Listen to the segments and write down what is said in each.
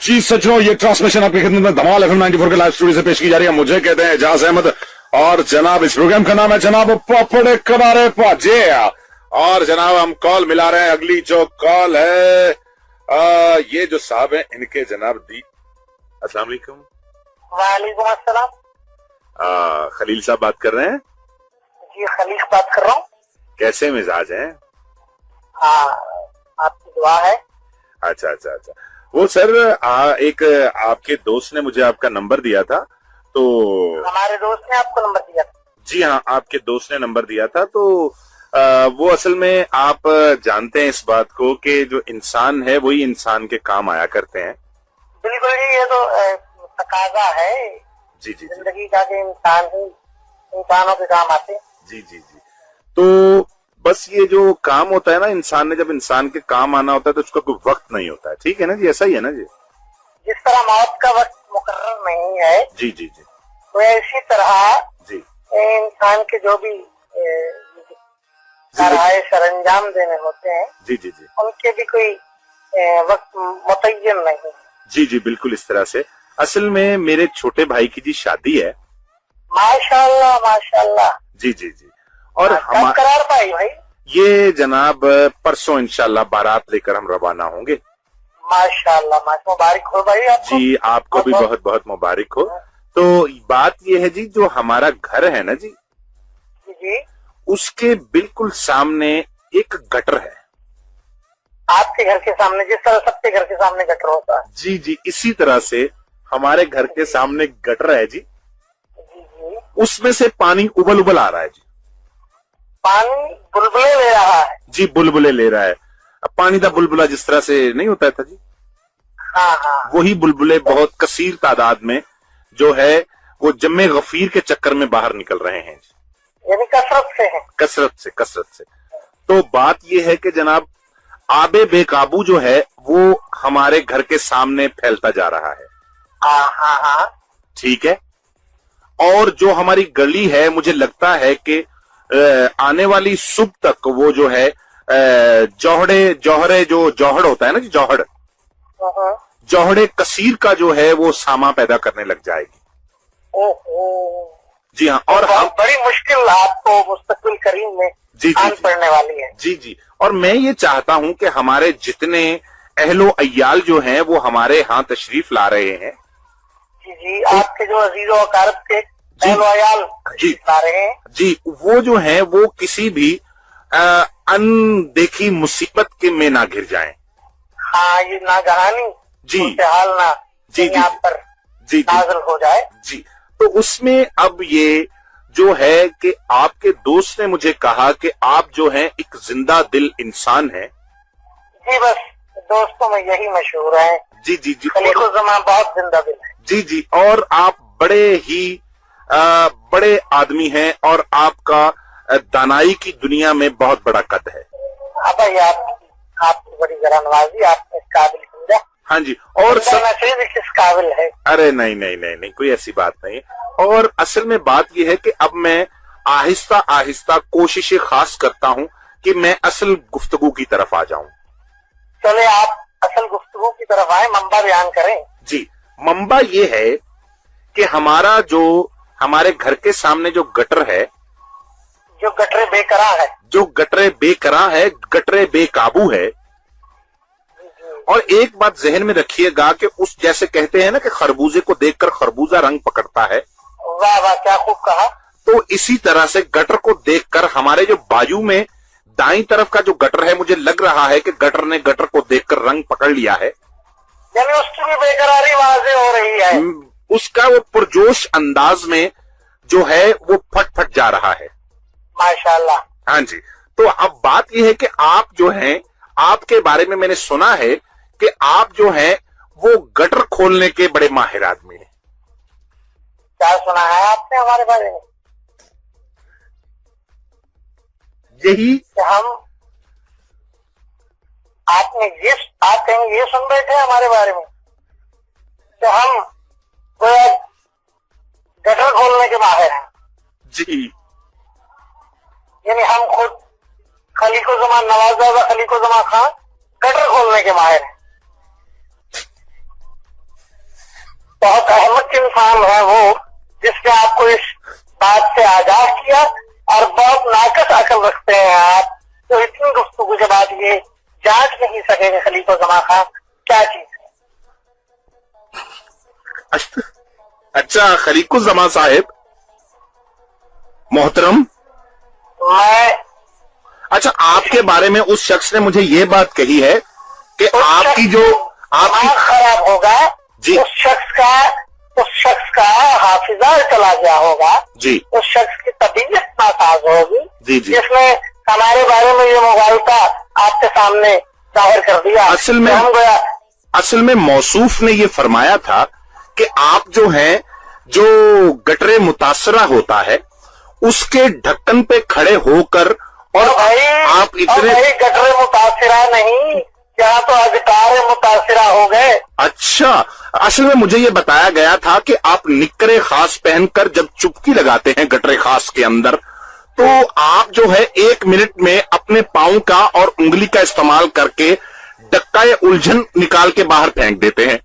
जी सज्जनों, ये ट्रांसमिशन आपकी खिदमत में धमाल FM 94 के लाइव स्टूडियो से पेश की जा रही है। मुझे कहते हैं एजाज अहमद और जनाब इस प्रोग्राम का नाम है जनाब पपड़े किनारे पाजे। और जनाब हम कॉल मिला रहे हैं। अगली जो कॉल है ये जो साहब हैं इनके जनाब दी। अस्सलाम वालेकुम। वालेकुम अस्सलाम। खलील साहब बात कर रहे हैं? जी खलील बात कर रहा हूँ। कैसे मिजाज हैं? हाँ, आपकी दुआ है। अच्छा अच्छा अच्छा। वो सर एक आपके दोस्त ने मुझे आपका नंबर दिया था। तो हमारे दोस्त ने आपको नंबर दिया था? जी हाँ, आपके दोस्त ने नंबर दिया था। तो वो असल में आप जानते हैं इस बात को कि जो इंसान है वही इंसान के काम आया करते हैं। बिल्कुल जी, ये तो तकाजा है जी जी जिंदगी का कि इंसान ही इंसानों के काम आते हैं। जी जी जी। तो बस ये जो काम होता है ना, इंसान ने जब इंसान के काम आना होता है तो उसका कोई वक्त नहीं होता है। ठीक है ना जी? ऐसा ही है ना जी? जिस तरह मौत का वक्त मुकर्रर नहीं है, जी जी जी। तो इसी तरह जी इंसान के जो भी कारहाय सरंजाम देने होते हैं जी जी जी उनके भी कोई वक्त मुतय्यन नहीं। जी जी बिल्कुल इस तरह से। असल में मेरे छोटे भाई की जी शादी है। माशाल्लाह माशाल्लाह। जी जी जी। और कब करार पाई भाई? ये जनाब परसों इंशाल्लाह बारात लेकर हम रवाना होंगे। माशाल्लाह माशाल्लाह, मुबारक हो भाई आपको। जी आपको भी बहुत बहुत मुबारक हो। तो बात ये है जी, जो हमारा घर है ना जी, जी उसके बिल्कुल सामने एक गटर है। आपके घर के सामने जिस तरह सबके घर के सामने गटर होता है? जी जी, इसी तरह से हमारे घर के सामने गटर है जी। जी जी। उसमें से पानी उबल उबल आ रहा है जी। पानी बुलबुले ले रहा है? जी बुलबुले ले रहा है। अब पानी का बुलबुला जिस तरह से नहीं होता था जी, हाँ हाँ। वही बुलबुले बहुत कसीर तादाद में जो है वो जम्मे गफीर के चक्कर में बाहर निकल रहे हैं जी। यानी कसरत से है? कसरत से। तो बात ये है कि जनाब आबे बेकाबू जो है वो हमारे घर के सामने फैलता जा रहा है। हाँ हाँ हाँ। ठीक है। और जो हमारी गली है, मुझे लगता है कि आने वाली सुबह तक वो जो है जौहरे जो जौहड़ होता है ना जी, जौहड़े कसीर का जो है वो सामा पैदा करने लग जाएगी। ओहो। जी हाँ। और हम बड़ी मुश्किल आपको मुस्तकिल करीम में जी आन पड़ने वाली है। जी जी। और मैं ये चाहता हूं कि हमारे जितने अहलो अय्याल जो हैं वो हमारे यहाँ तशरीफ ला रहे हैं। जी जी। आपके जो अजीजो वकारत के अहलो अय्याल तशरीफ ला रहे हैं जी, वो जो है वो किसी भी अनदेखी मुसीबत के में ना घिर जाएं। हाँ, ये नागहानी जी हाल ना जी जी आप पर जी नाज़िल हो जाए। जी। तो उसमें अब ये जो है कि आपके दोस्त ने मुझे कहा कि आप जो हैं एक जिंदा दिल इंसान हैं। जी बस दोस्तों में यही मशहूर है। जी जी जी। खलीकुज़्ज़मान बहुत जिंदा दिल है। जी जी। और आप बड़े ही बड़े आदमी हैं और आपका दानाई की दुनिया में बहुत बड़ा कद है। अब आपकी बड़ी जरा नवाजी, आप इस काबिल समझा। हाँ जी। और किस काबिल है? अरे नहीं, कोई ऐसी बात नहीं। और असल में बात यह है कि अब मैं आहिस्ता आहिस्ता कोशिशें खास करता हूं कि मैं असल गुफ्तगू की तरफ आ जाऊं। चले आप असल गुफ्तगू की तरफ आए, मंबा बयान करें। जी। मंबा ये है कि हमारा जो हमारे घर के सामने जो गटर है, जो गटरे बेकरां है, गटरे बेकाबू है। और एक बात जहन में रखिएगा कि उस जैसे कहते हैं ना कि खरबूजे को देखकर खरबूजा रंग पकड़ता है। वाह वाह, क्या खूब कहा। तो इसी तरह से गटर को देखकर हमारे जो बाजू में दाईं तरफ का जो गटर है, मुझे लग रहा है कि गटर ने गटर को देखकर रंग पकड़ लिया है। यानी उसकी भी बेकरारी वाज़ेह हो रही है। उसका वो पुरजोश अंदाज में जो है वो फट जा रहा है। माशाल्लाह। हाँ जी। तो अब बात यह है कि आप जो हैं, आपके बारे में मैंने सुना है कि आप जो हैं वो गटर खोलने के बड़े माहिर आदमी हैं। क्या सुना है आपने हमारे बारे में? यही हम आपने आप कहेंगे ये सुन बैठे हमारे बारे में तो हम गटर खोलने के माहिर हैं। जी। यानी हम खुद खलीकुज़्ज़मान नवाज़ खलीकुज़्ज़मान खान गटर کھولنے کے ماہر ہیں. بہت احمق انسان ہے وہ جس نے آپ کو اس بات سے آگاہ کیا, اور بہت ناقص عقل رکھتے ہیں آپ, تو اتنی گفتگو کے بعد یہ جانچ نہیں سکے کہ خلیفہ زمان خان کیا چیز ہے. اچھا خلیق الزمان صاحب محترم, میں اچھا آپ کے بارے میں اس شخص نے مجھے یہ بات کہی ہے کہ آپ کی جو آپ کی دماغ خراب ہوگا جی اس شخص کا حافظہ چلا گیا ہوگا, جی اس شخص کی طبیعت ناساز ہوگی جی جی جس نے ہمارے بارے میں یہ مغالطہ آپ کے سامنے ظاہر کر دیا. اصل میں موصوف نے یہ فرمایا تھا کہ آپ جو ہیں جو گٹرے متاثرہ ہوتا ہے اس کے ڈھکن پہ کھڑے ہو کر اور آپ اتنے گٹرے متاثرہ نہیں, یہاں تو اگتار متاثرہ ہو گئے. اچھا اصل میں مجھے یہ بتایا گیا تھا کہ آپ نکرے خاص پہن کر جب چپکی لگاتے ہیں گٹرے خاص کے اندر تو آپ جو ہے 1 منٹ میں اپنے پاؤں کا اور انگلی کا استعمال کر کے ڈکا الجھن نکال کے باہر پھینک دیتے ہیں.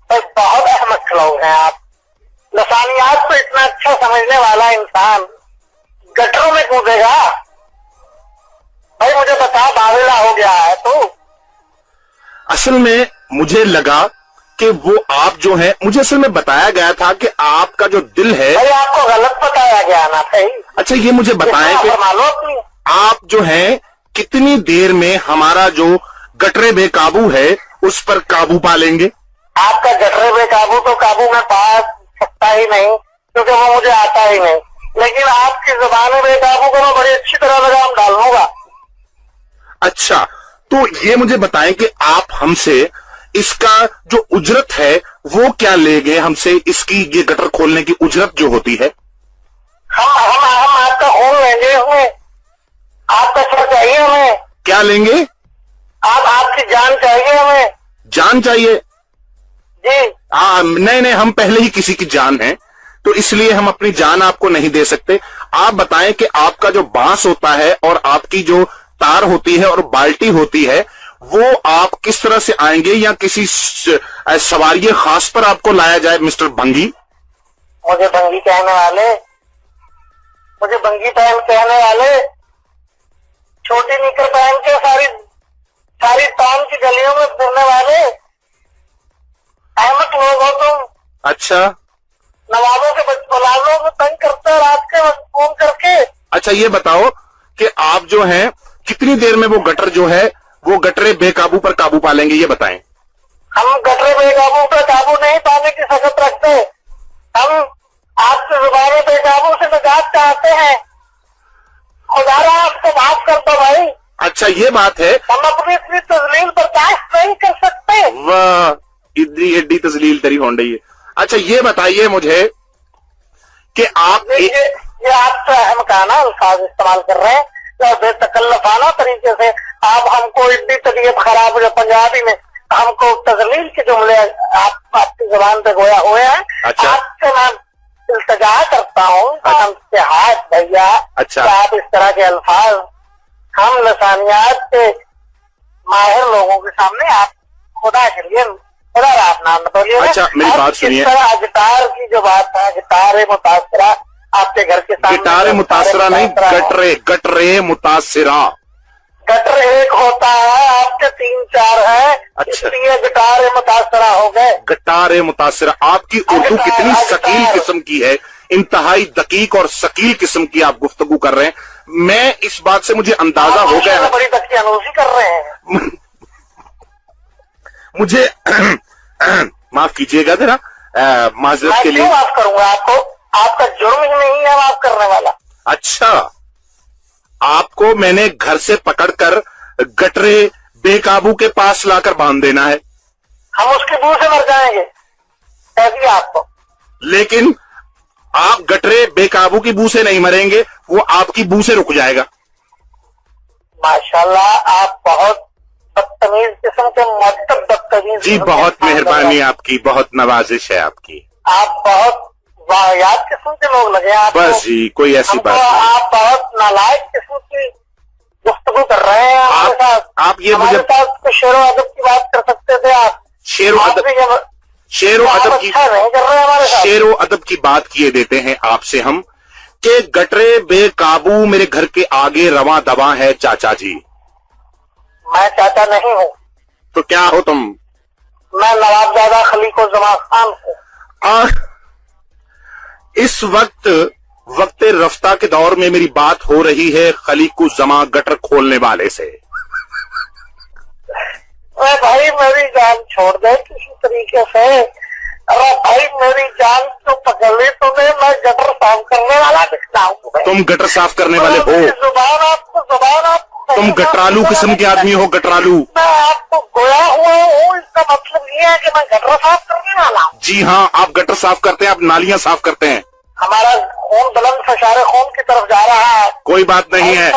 بہت احمق لوگ ہیں آپ. لسانیات کو اتنا اچھا سمجھنے والا انسان گٹروں میں کودے گا؟ بھائی مجھے بتا, باولا ہو گیا ہے تو. اصل میں مجھے لگا کہ وہ آپ جو ہیں, مجھے اصل میں بتایا گیا تھا کہ آپ کا جو دل ہے, بھائی آپ کو غلط بتایا گیا نا. صحیح. اچھا یہ مجھے بتائیں کہ آپ جو ہیں کتنی دیر میں ہمارا جو گٹرے بے قابو ہے اس پر قابو پا لیں گے؟ آپ کا گٹرے بے قابو تو قابو میں پا سکتا ہی نہیں کیونکہ وہ مجھے آتا ہی نہیں, لیکن آپ کی زبان بے قابو کو میں بڑی اچھی طرح لگام ڈال لوں گا. اچھا تو یہ مجھے بتائیں کہ آپ ہم سے اس کا جو اجرت ہے وہ کیا لے گے ہم سے, اس کی یہ گٹر کھولنے کی اجرت جو ہوتی ہے؟ ہم آپ کا خون لیں گے, ہمیں آپ کا سر چاہیے, ہمیں کیا لیں گے آپ کی جان چاہیے, ہمیں جان چاہیے. جی نہیں ہم پہلے ہی کسی کی جان ہیں تو اس لیے ہم اپنی جان آپ کو نہیں دے سکتے. آپ بتائیں کہ آپ کا جو بانس ہوتا ہے اور آپ کی جو تار ہوتی ہے اور بالٹی ہوتی ہے وہ آپ کس طرح سے آئیں گے, یا کسی سواری خاص پر آپ کو لایا جائے مسٹر بھنگی؟ مجھے بھنگی کہنے والے چھوٹی نکر پہن کے ساری ٹاؤن کی گلیوں میں پھرنے والے احمد لوگ ہو تم. اچھا نوابوں کے بلالوں کو تنگ کرتے ہیں رات کے وقت فون کر کے. اچھا یہ بتاؤ کہ آپ جو ہیں کتنی دیر میں وہ گٹر جو ہے وہ گٹرے بے قابو پر قابو پا لیں گے, یہ بتائیں. ہم گٹرے بے قابو پر قابو نہیں پانے کی سخت رکھتے, ہم آپ کی زبان بے قابو سے نجات چاہتے ہیں. خدا را آپ کو معاف کر دو بھائی. اچھا یہ بات ہے, ہم اپنی اتنی تذلیل برداشت نہیں کر سکتے. واہ اتنی ایڈی تذلیل تری ہون رہی ہے. اچھا یہ بتائیے مجھے کہ آپ یہ آپ سے احمقانہ الفاظ استعمال کر رہے ہیں, بے تکلفانہ طریقے سے آپ ہم کو اتنی طبیعت خراب جو پنجابی میں ہم کو تذلیل کے جملے آپ کی زبان پہ گویا ہوئے ہیں. اچھا. آپ سے میں التجا کرتا ہوں ہم سے ہاتھ بھیا. اچھا. آپ اس طرح کے الفاظ ہم لسانیات کے ماہر لوگوں کے سامنے آپ خدا کے لیے خدا آپ نام بتائیے. اچھا میری بات سنیے, اس طرح گٹار کی جو بات ہے, گٹار متاثرہ آپ کے گھر کے سامنے, گٹار متاثرہ نہیں گٹرے متاثرہ. گٹر ایک ہوتا ہے, آپ کے 3-4 ہیں. اچھا. اس لیے گٹار متاثرہ ہو گئے. گٹار متاثرہ. آپ کی اردو کتنی ثقیل قسم کی ہے, انتہائی دقیق اور ثقیل قسم کی آپ گفتگو کر رہے ہیں. میں اس بات سے مجھے اندازہ ہو گیا, بڑی دستیانوزی کر رہے ہیں. مجھے معاف کیجیے گا ذرا, معذرت کے لیے. میں کیوں معاف کروں گا آپ کو, آپ کا جرم ہی نہیں ہے معاف کرنے والا. اچھا آپ کو میں نے گھر سے پکڑ کر گٹرے بے قابو کے پاس لا کر باندھ دینا ہے. ہم اس کے منہ سے مر جائیں گے ایسی آپ کو. لیکن آپ گٹرے بے قابو کی بو سے نہیں مریں گے, وہ آپ کی بو سے رک جائے گا. ماشاءاللہ آپ بہت بدتمیز قسم کے مدب بدتمیز. جی بہت مہربانی آپ کی, بہت نوازش ہے آپ کی. آپ بہت واحد قسم کے لوگ لگے آپ. بس جی کوئی ایسی بات نہیں. آپ بہت نالائق قسم کی گفتگو کر رہے ہیں. آپ یہ مجھے کچھ शेर व अदब की बात कर सकते थे आप। शेर व आप अदब भी जब शेर व आप अदब की अच्छा नहीं कर रहे हैं हमारे साथ। शेर व अदब की बात किए देते हैं आपसे हम कि गटरे बेकाबू मेरे घर के आगे रवां दवा है चाचा जी। मैं चाचा नहीं हूँ, तो क्या हो तुम? मैं नवाबजादा खलीकुज़्ज़मान खान हूँ। इस वक्त रफ्ता के दौर में मेरी बात हो रही है खलीकुज़्ज़मान गटर खोलने वाले से। अरे भाई मेरी जान छोड़ दे किसी तरीके से। अरे भाई मेरी जान तो पकड़ ली तूने, मैं गटर साफ करने वाला दिखता हूँ। तुम गटर साफ करने वाले हो? जुबान आपको तुम गटरालू किस्म के आदमी हो, गटरालू। मैं आपको गोया हुआ हूँ, इसका मतलब ये है कि मैं गटर साफ करने वाला हूँ। जी हाँ, आप गटर साफ करते हैं, आप नालियां साफ करते हैं। हमारा खून बुलंद फशारे खून की तरफ जा रहा है। कोई बात नहीं है, इस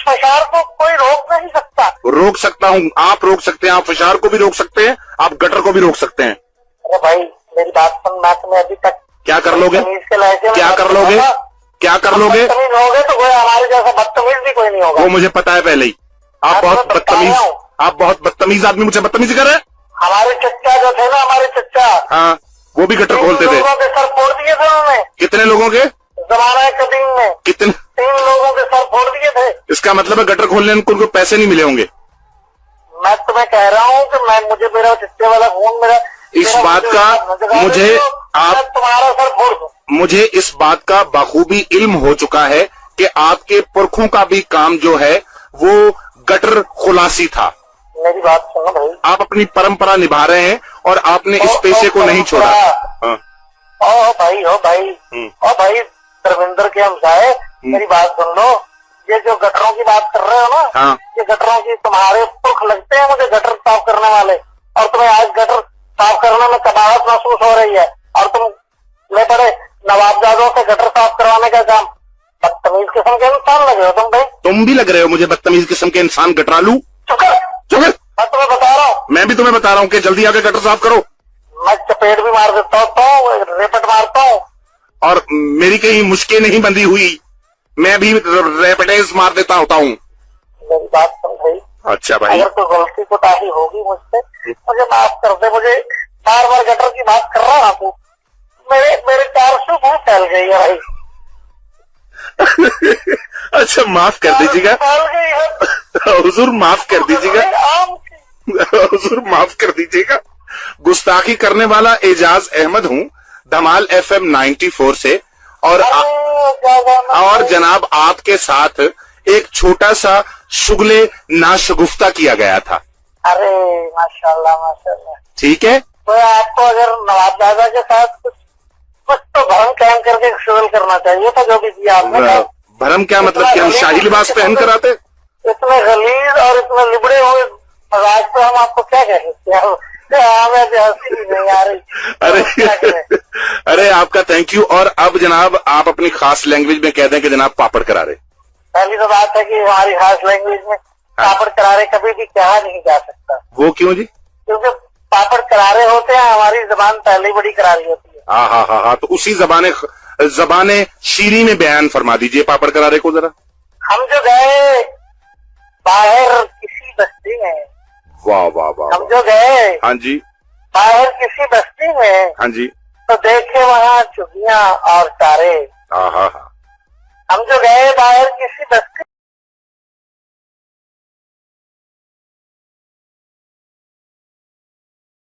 फशार को कोई रोक नहीं सकता। रोक सकता हूँ, आप रोक सकते हैं, आप फशार को भी रोक सकते हैं, आप गटर को भी रोक सकते हैं। अरे भाई मेरी बात सुन, मैं तुम्हें अभी तक क्या कर लोगे? बदतमीज के लहजे में क्या कर लोगे? क्या कर लोगे? बदतमीज होगे तो कोई हमारे जैसा बदतमीज भी कोई नहीं होगा। वो मुझे पता है पहले ही। आप बहुत बदतमीज आदमी मुझे बदतमीजी कर रहे हैं। हमारे चच्चा जो थे ना, हमारे चच्चा, हाँ, वो भी गटर खोलते थे। लोगों के सर फोड़ दिए थे उन्होंने। कितने लोगों के? जमाना कदीम में कितने? 3 लोगों के सर फोड़ दिए थे। इसका मतलब है गटर खोलने में उनको पैसे नहीं मिले होंगे। मैं तुम्हें कह रहा हूँ कि मेरा चच्चे वाला खून मेरा इस बात का मुझे आप तुम्हारा सर फोड़ दूं। मुझे इस बात का बखूबी इल्म हो चुका है कि आपके पुरखों का भी काम जो है वो गटर खुलासी था। मेरी बात सुनो भाई, आप अपनी परंपरा निभा रहे हैं और आपने इस पेशे को नहीं छोड़ा। हाँ। ओ भाई धर्मेंद्र के हमसाए, मेरी बात सुन लो। ये जो गटरों की बात कर रहे हो ना, हाँ। ये गटरों की तुम्हारे पुरख लगते हैं मुझे गटर साफ करने वाले, और तुम्हें आज गटर साफ करने में कबाहत महसूस हो रही है, और तुम ले पड़े नवाबजादों से गटर साफ करवाने का काम। बदतमीज किस्म के इंसान लगे हो तुम भाई। तुम भी लग रहे हो मुझे बदतमीज किस्म के इंसान, गटरालू। चुप कर, मैं तुम्हें बता रहा हूँ। मैं भी तुम्हें बता रहा हूँ कि जल्दी आके गटर साफ करो। मैं चपेट भी मार देता हूँ, रेपट मारता हूँ, और मेरी कहीं मुश्किल नहीं बंधी हुई, मैं भी रेपटेज मार देता होता हूँ। मेरी बात सुन भाई। अच्छा भाई, अगर कोई गलती कोताही होगी मुझसे मुझे माफ कर दे। मुझे बार बार गटर की बात कर रहा है तू, मेरे 400 मुंह फैल गई है भाई। अच्छा माफ कर दीजिएगा फैल गई है हुजूर, माफ कर दीजिएगा आम की। हुजूर, माफ कर दीजिएगा। गुस्ताखी करने वाला एजाज अहमद हूँ, धमाल FM 94 से। और जनाब आपके साथ एक छोटा सा शुगले नाशगुफ्ता किया गया था। अरे माशाल्लाह माशाल्लाह, ठीक है। तो आपको अगर नवाबजादा के साथ कुछ तो भरम कायम करके शुगल करना चाहिए था, जो भी किया आपने। भरम क्या मतलब कि हम शाही लिबास पहन कर आते? इतने गलीज और इतने लिबड़े हुए मजाक पे हम आपको क्या कह सकते हैं? हमें हंसी भी नहीं आ रही। अरे आपका थैंक यू। और अब जनाब आप अपनी खास लैंग्वेज में कह दें कि जनाब पापड़ करारे। पहली तो बात है कि हमारी खास लैंग्वेज में पापड़ करारे कभी भी कहा नहीं जा सकता। वो क्यों जी? क्योंकि पापड़ करारे होते हैं, हमारी जबान पहले बड़ी करारी होती है। हाँ, तो उसी जबाने शीरी में बयान फरमा दीजिए पापड़ करारे को जरा। हम जो गए बाहर किसी बस्ती में, वाह वाह वाह। हम जो गए, हाँ जी, बाहर किसी बस्ती में, हाँ जी, तो देखे वहाँ चुगियां और तारे। हाँ। हम जो गए बाहर किसी बस्ती